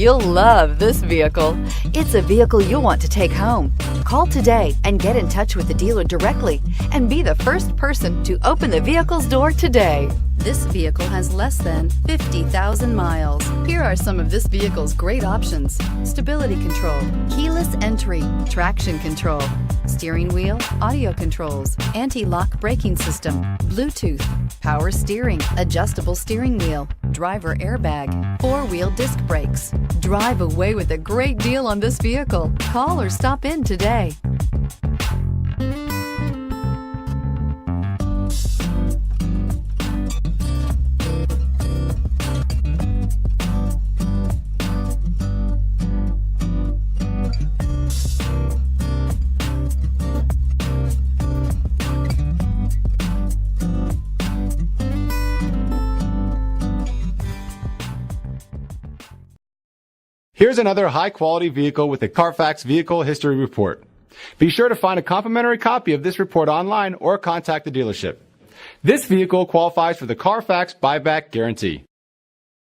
You'll love this vehicle. It's a vehicle you'll want to take home. Call today and get in touch with the dealer directly and be the first person to open the vehicle's door today. This vehicle has less than 50,000 miles. Here are some of this vehicle's great options: stability control, keyless entry, traction control, steering wheel audio controls, anti-lock braking system, Bluetooth, power steering, adjustable steering wheel, driver airbag, four-wheel disc brakes. Drive away with a great deal on this vehicle. Call or stop in today. Here's another high-quality vehicle with a Carfax Vehicle History Report. Be sure to find a complimentary copy of this report online or contact the dealership. This vehicle qualifies for the Carfax Buyback Guarantee.